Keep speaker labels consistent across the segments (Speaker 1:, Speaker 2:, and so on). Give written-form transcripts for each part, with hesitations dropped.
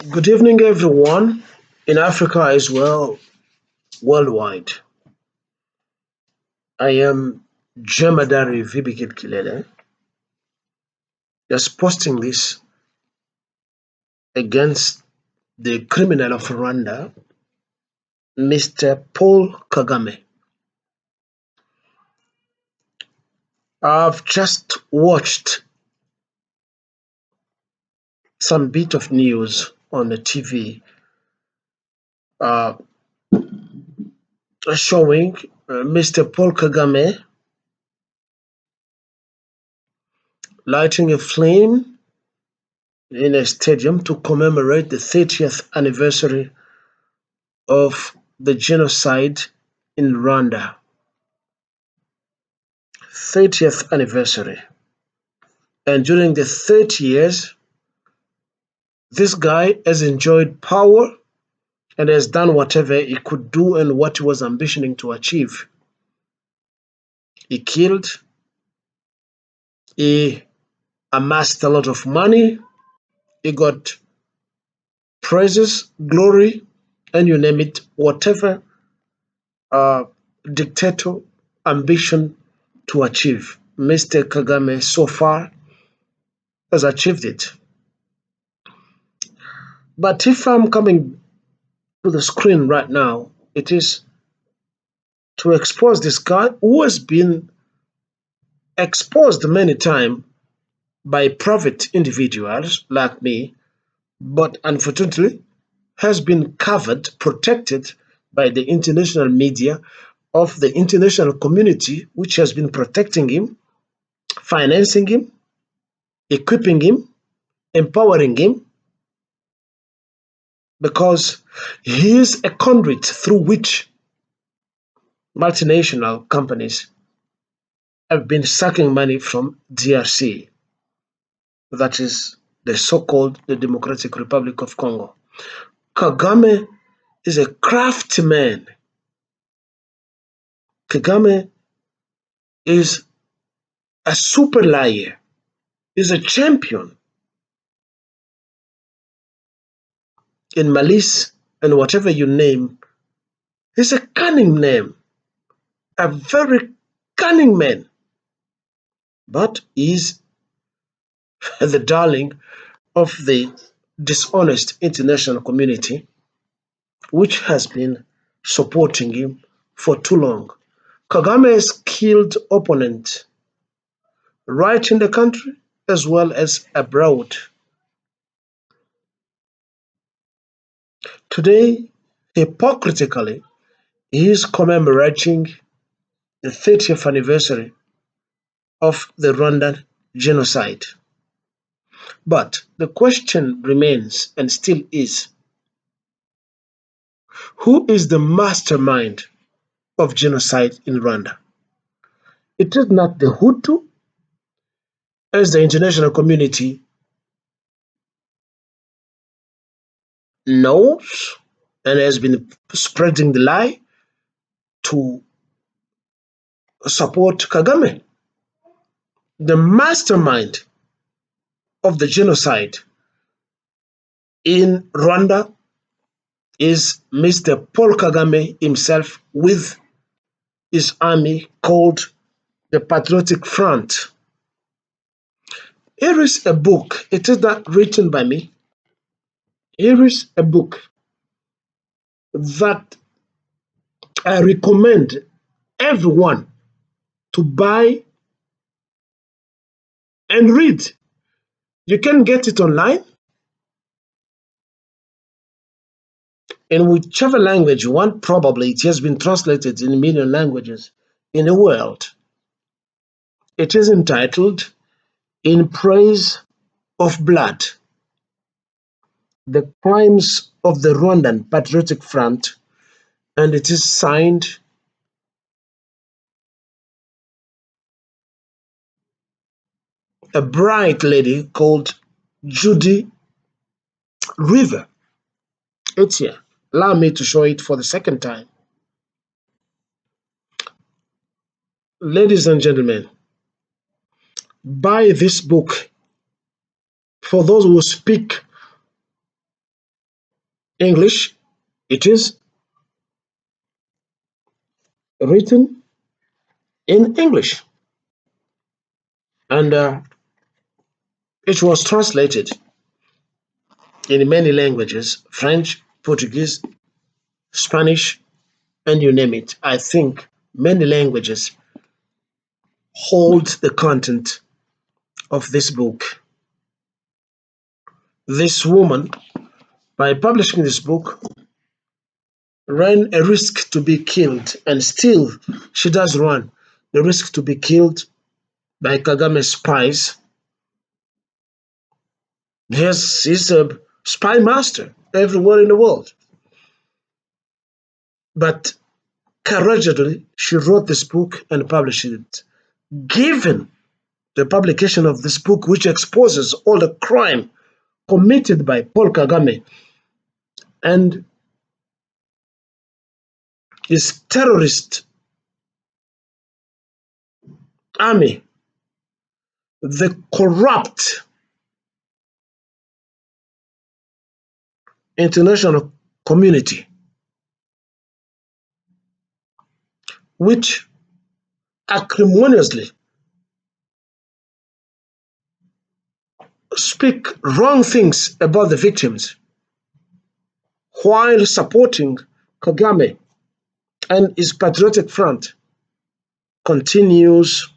Speaker 1: Good evening, everyone, in Africa as well, worldwide. I am Jemadari V.B.Kilele, just posting this against the criminal of Rwanda, Mr. Paul Kagame. I've just watched some bit of news on the TV uh, showing Mr. Paul Kagame lighting a flame in a stadium to commemorate the 30th anniversary of the genocide in Rwanda. 30th anniversary. And during the 30 years, this guy has enjoyed power and has done whatever he could do and what he was ambitioning to achieve. He killed, he amassed a lot of money, he got praises, glory, and you name it, whatever dictator ambition to achieve. Mr. Kagame so far has achieved it. But if I'm coming to the screen right now, it is to expose this guy who has been exposed many times by private individuals like me, but unfortunately has been covered, protected by the international media of the international community, which has been protecting him, financing him, equipping him, empowering him, because he is a conduit through which multinational companies have been sucking money from DRC, that is the so-called the Democratic Republic of Congo. Kagame is a crafty man. Kagame is a super liar. He's a champion in malice and whatever you name. He's a cunning name, a very cunning man. But he's the darling of the dishonest international community, which has been supporting him for too long. Kagame has killed opponents right in the country as well as abroad. Today, hypocritically, he is commemorating the 30th anniversary of the Rwandan Genocide. But the question remains and still is, who is the mastermind of genocide in Rwanda? It is not the Hutu, as the international community knows and has been spreading the lie to support Kagame. The mastermind of the genocide in Rwanda is Mr. Paul Kagame himself with his army called the Patriotic Front. Here is a book. It is not written by me. Here is a book that I recommend everyone to buy and read. You can get it online in whichever language you want. Probably it has been translated in a million languages in the world. It is entitled In Praise of Blood, The Crimes of the Rwandan Patriotic Front, and it is signed a bright lady called Judy River. It's here. Allow me to show it for the second time. Ladies and gentlemen, buy this book for those who speak English. It is written in English, and it was translated in many languages: French, Portuguese, Spanish, and you name it. I think many languages hold the content of this book. This woman, by publishing this book, ran a risk to be killed, and still she does run the risk to be killed by Kagame spies. Yes, he's a spy master everywhere in the world. But courageously, she wrote this book and published it. Given the publication of this book, which exposes all the crime committed by Paul Kagame and his terrorist army, the corrupt international community, which acrimoniously speak wrong things about the victims while supporting Kagame and his Patriotic Front, continues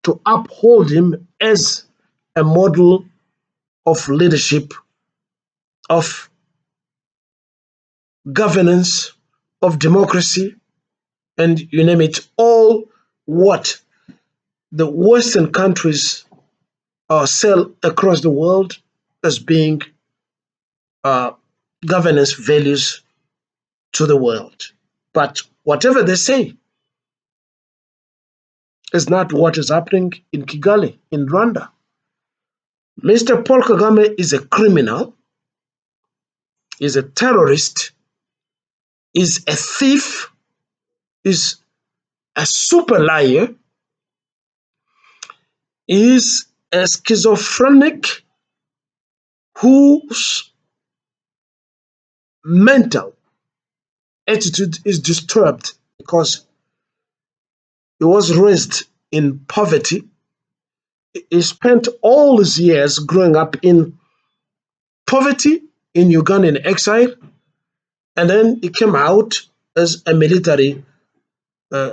Speaker 1: to uphold him as a model of leadership, of governance, of democracy, and you name it, all what the Western countries sell across the world as being uh, governance values to the world. But whatever they say is not what is happening in Kigali, in Rwanda. Mr. Paul Kagame is a criminal, is a terrorist, is a thief, is a super liar, is a schizophrenic whose mental attitude is disturbed because he was raised in poverty. He spent all his years growing up in poverty in Ugandan exile, and then he came out as a military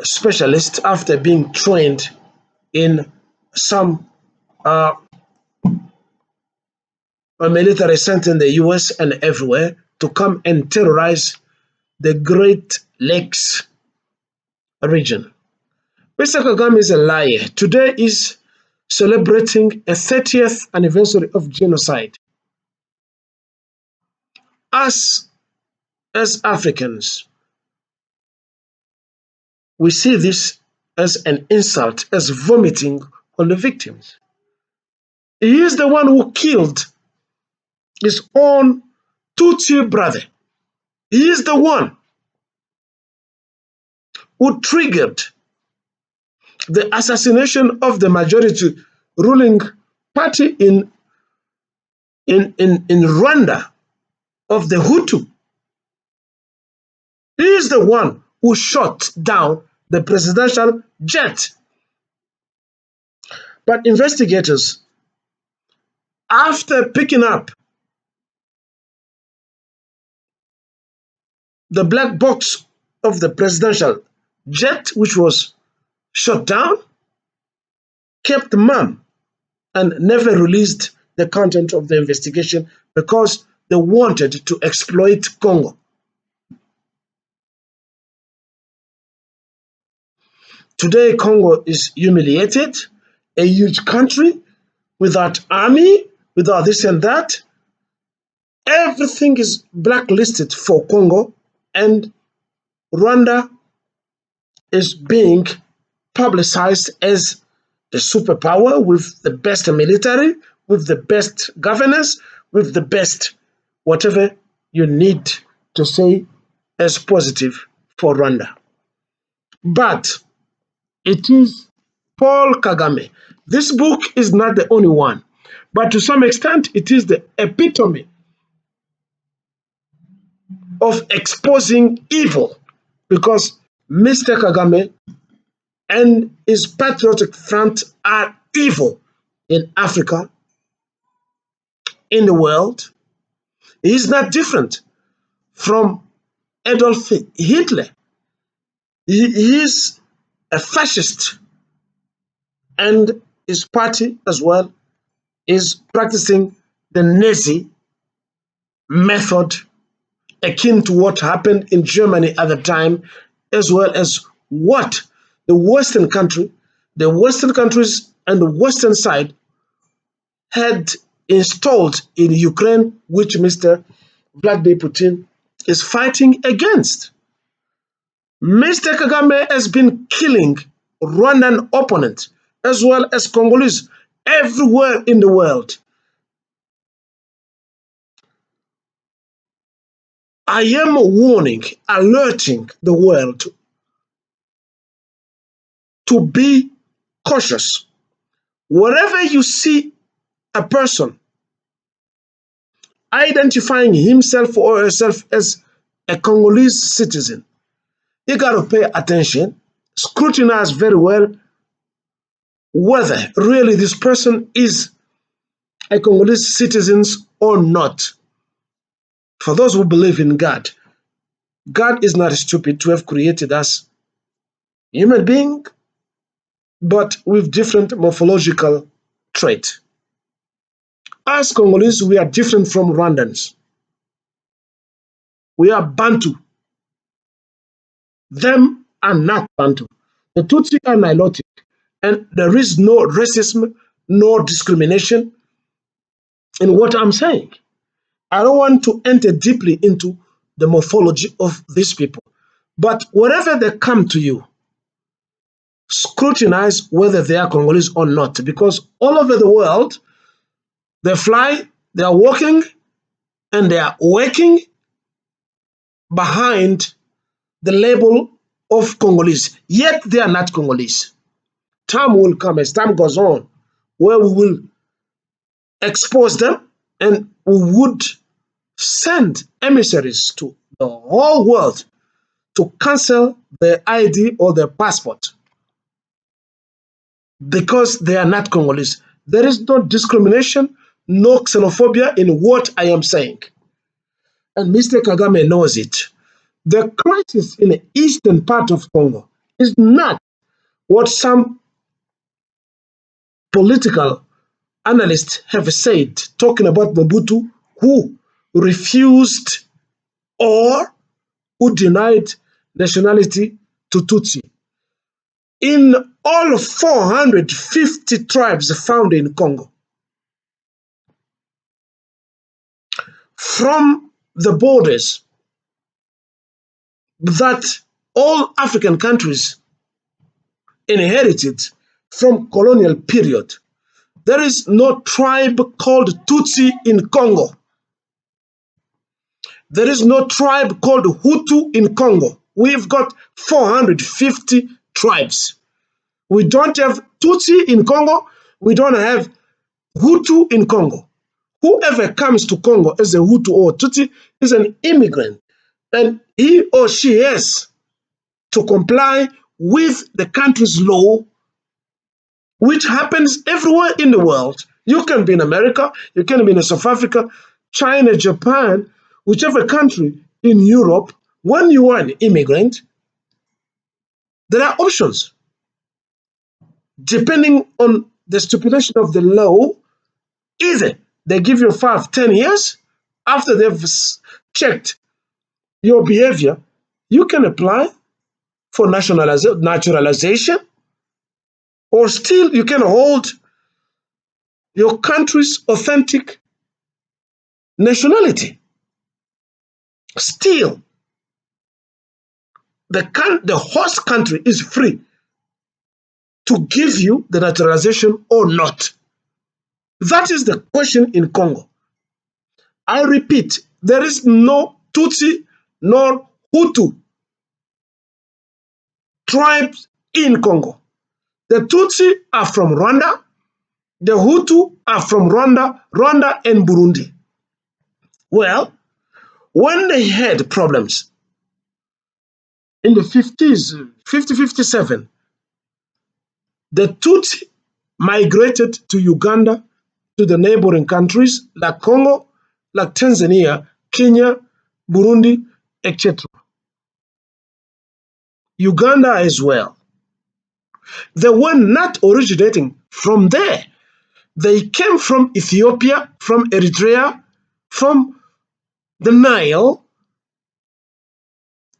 Speaker 1: specialist after being trained in some a military center in the US and everywhere to come and terrorize the Great Lakes region. Mr. Kagame is a liar. Today is celebrating a 30th anniversary of genocide. Us, as Africans, we see this as an insult, as vomiting on the victims. He is the one who killed his own Tutsi brother. He is the one who triggered the assassination of the majority ruling party in Rwanda of the Hutu. He is the one who shot down the presidential jet. But investigators, after picking up the black box of the presidential jet, which was shot down, kept mum and never released the content of the investigation because they wanted to exploit Congo. Today, Congo is humiliated, a huge country without army, without this and that. Everything is blacklisted for Congo, and Rwanda is being publicized as the superpower with the best military, with the best governance, with the best whatever you need to say as positive for Rwanda. But it is Paul Kagame. This book is not the only one. But to some extent, it is the epitome of exposing evil, because Mr. Kagame and his Patriotic Front are evil in Africa, in the world. He is not different from Adolf Hitler. He is a fascist, and his party as well is practicing the Nazi method, akin to what happened in Germany at the time, as well as what the Western countries and the Western side had installed in Ukraine, which Mr. Vladimir Putin is fighting against. Mr. Kagame has been killing Rwandan opponents as well as Congolese everywhere in the world. I am warning, alerting the world to be cautious. Wherever you see a person identifying himself or herself as a Congolese citizen, you got to pay attention, scrutinize very well whether really this person is a Congolese citizen or not. For those who believe in God, God is not stupid to have created us human being, but with different morphological traits. As Congolese, we are different from Rwandans. We are Bantu. Them are not Bantu. The Tutsi are Nilotic, and there is no racism, no discrimination in what I'm saying. I don't want to enter deeply into the morphology of these people, but wherever they come to you, scrutinize whether they are Congolese or not, because all over the world, they fly, they are walking, and they are working behind the label of Congolese, yet they are not Congolese. Time will come as time goes on where we will expose them, and we would send emissaries to the whole world to cancel their ID or their passport because they are not Congolese. There is no discrimination, no xenophobia in what I am saying. And Mr. Kagame knows it. The crisis in the eastern part of Congo is not what some political analysts have said, talking about Mobutu, who refused or who denied nationality to Tutsi. In all 450 tribes found in Congo, from the borders that all African countries inherited from colonial period, there is no tribe called Tutsi in Congo. There is no tribe called Hutu in Congo. We've got 450 tribes. We don't have Tutsi in Congo. We don't have Hutu in Congo. Whoever comes to Congo as a Hutu or Tutsi is an immigrant, and he or she has to comply with the country's law, which happens everywhere in the world. You can be in America, you can be in South Africa, China, Japan, whichever country in Europe. When you are an immigrant, there are options. Depending on the stipulation of the law, either they give you 5, 10 years after they've checked your behavior, you can apply for naturalization, or still you can hold your country's authentic nationality. Still, the host country is free to give you the naturalization or not. That is the question in Congo. I repeat, there is no Tutsi nor Hutu tribes in Congo. The Tutsi are from Rwanda, The Hutu are from Rwanda and Burundi. Well, when they had problems in the 50s, 57, the Tutsi migrated to Uganda, to the neighboring countries like Congo, like Tanzania, Kenya, Burundi, etc. Uganda as well. They were not originating from there. They came from Ethiopia, from Eritrea, from the Nile,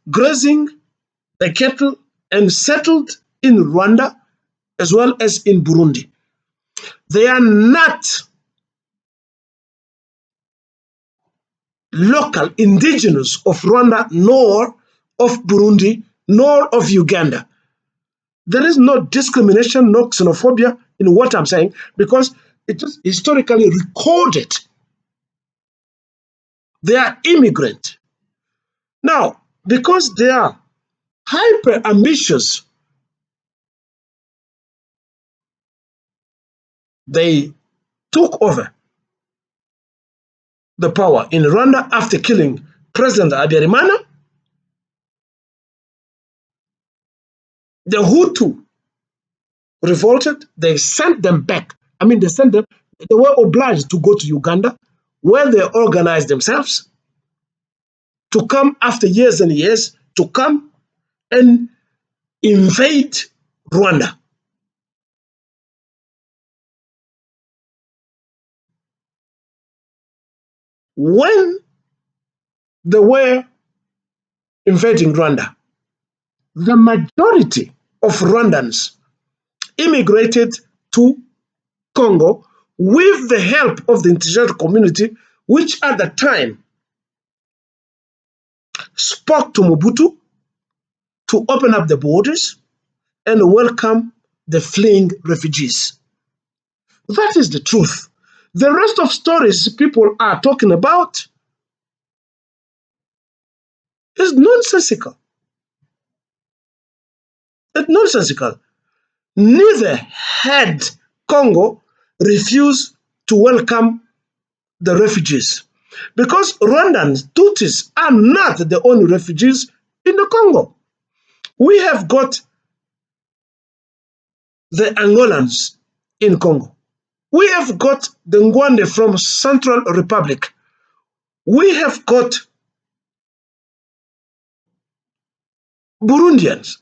Speaker 1: grazing the cattle and settled in Rwanda as well as in Burundi. They are not local indigenous of Rwanda, nor of Burundi, nor of Uganda. There is no discrimination, no xenophobia in what I'm saying, because it is historically recorded. They are immigrant. Now, because they are hyper ambitious, they took over the power in Rwanda after killing President Habyarimana. The Hutu revolted. They sent them back. I mean, they were obliged to go to Uganda, where they organized themselves to come after years and years to come and invade Rwanda. When they were invading Rwanda, the majority of Rwandans immigrated to Congo with the help of the international community, which at the time spoke to Mobutu to open up the borders and welcome the fleeing refugees. That is the truth. The rest of stories people are talking about is nonsensical. It's nonsensical. Neither had Congo refused to welcome the refugees, because Rwandans, Tutsis, are not the only refugees in the Congo. We have got the Angolans in Congo. We have got the Ngwande from Central Republic. We have got Burundians.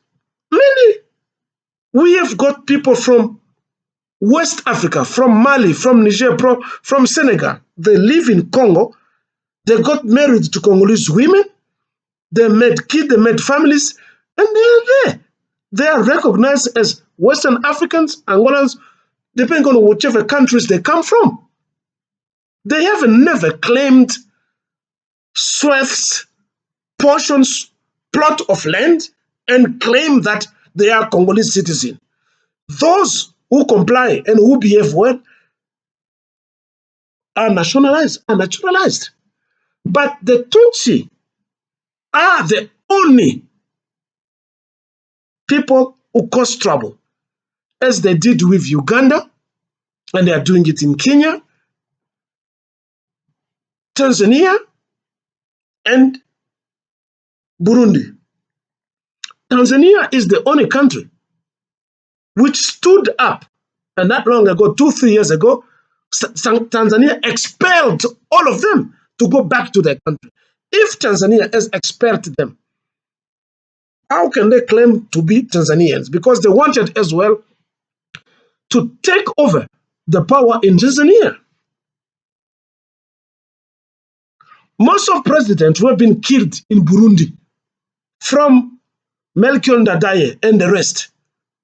Speaker 1: Many. We have got people from West Africa, from Mali, from Niger, from Senegal. They live in Congo. They got married to Congolese women. They made kids, they made families, and they are there. They are recognized as Western Africans, Angolans, depending on whichever countries they come from. They have never claimed swaths, portions, plot of land, and claim that they are Congolese citizens. Those who comply and who behave well are naturalized. But the Tutsi are the only people who cause trouble, as they did with Uganda, and they are doing it in Kenya, Tanzania, and Burundi. Tanzania is the only country which stood up, and not long ago, 2-3 years ago, Tanzania expelled all of them to go back to their country. If Tanzania has expelled them, how can they claim to be Tanzanians? Because they wanted as well to take over the power in Tanzania. Most of presidents who have been killed in Burundi, from Melchior Ndadaye and the rest,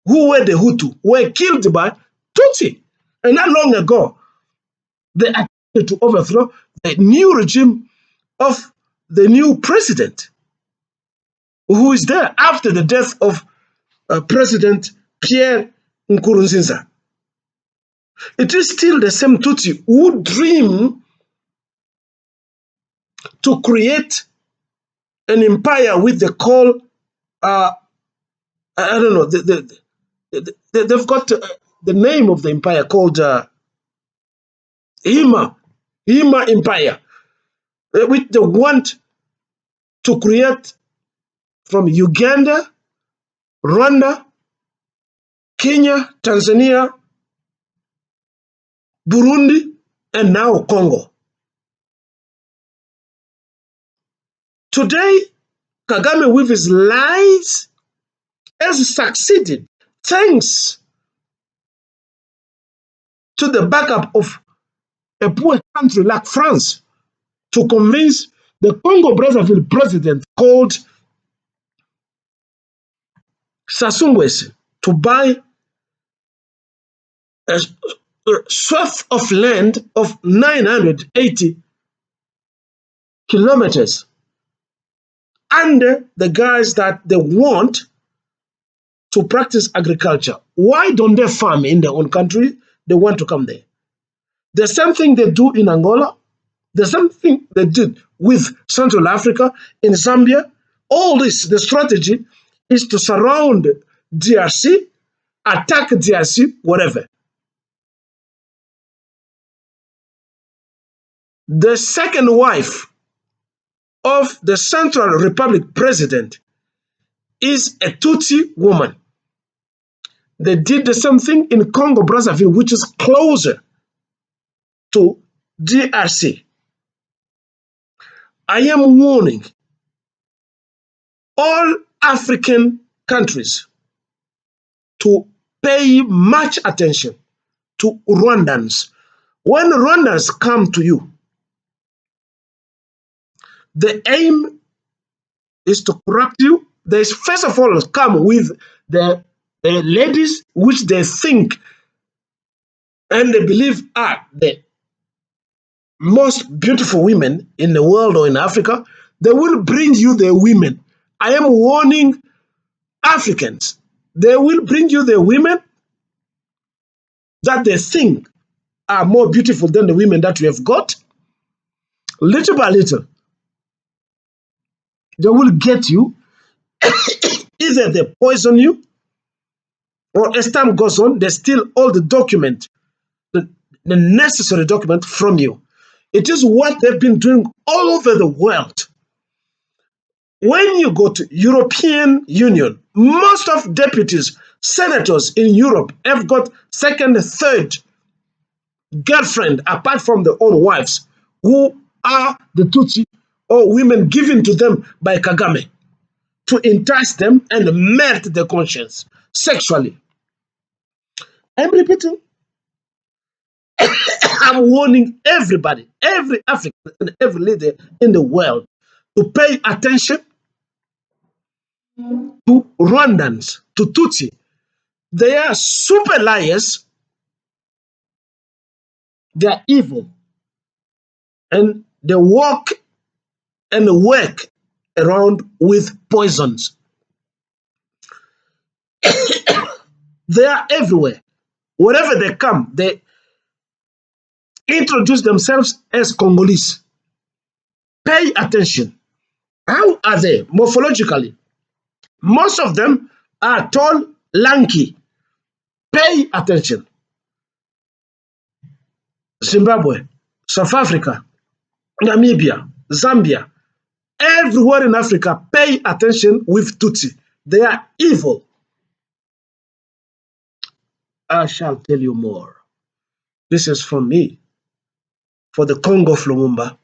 Speaker 1: who were the Hutu, were killed by Tutsi. And not long ago, they attempted to overthrow the new regime of the new president, who is there after the death of President Pierre Nkurunziza. It is still the same Tutsi who dream to create an empire with the call, I don't know, they've got the name of the empire called Hima Empire, which they want to create from Uganda, Rwanda, Kenya, Tanzania, Burundi, and now Congo. Today, Kagame, with his lies, has succeeded thanks to the backup of a poor country like France to convince the Congo Brazzaville president called Sassou Nguesso to buy a swath of land of 980 kilometers under the guise that they want to practice agriculture. Why don't they farm in their own country? They want to come there. The same thing they do in Angola. The same thing they did with Central Africa, in Zambia. All this, the strategy is to surround DRC, attack DRC, whatever. The second wife of the Central Republic president is a Tutsi woman. They did the same thing in Congo Brazzaville, which is closer to DRC. I am warning all African countries to pay much attention to Rwandans. When Rwandans come to you, the aim is to corrupt you. They first of all come with the ladies which they think and they believe are the most beautiful women in the world or in Africa. They will bring you the women. I am warning Africans. They will bring you the women that they think are more beautiful than the women that we have got. Little by little, they will get you. Either they poison you, or as time goes on, they steal all the document, the necessary document from you. It is what they've been doing all over the world. When you go to European Union, most of deputies, senators in Europe have got second, third girlfriend apart from their own wives, who are the Tutsi or women given to them by Kagame to entice them and melt their conscience sexually. I'm repeating, I'm warning everybody, every African and every leader in the world to pay attention to Rwandans, to Tutsi. They are super liars, they are evil, and they walk and work around with poisons. They are everywhere. Wherever they come, they introduce themselves as Congolese. Pay attention. How are they morphologically? Most of them are tall, lanky. Pay attention. Zimbabwe, South Africa, Namibia, Zambia, everywhere in Africa, pay attention with Tutsi. They are evil. I shall tell you more. This is from me, for the Congo of Lumumba,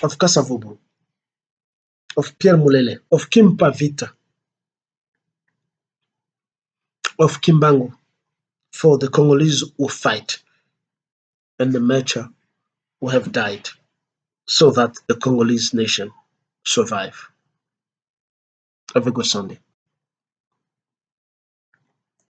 Speaker 1: of Kasavubu, of Pierre Mulele, of Kimpa Vita, of Kimbangu, for the Congolese who fight and the Mecha who have died so that the Congolese nation survive. Have a good Sunday.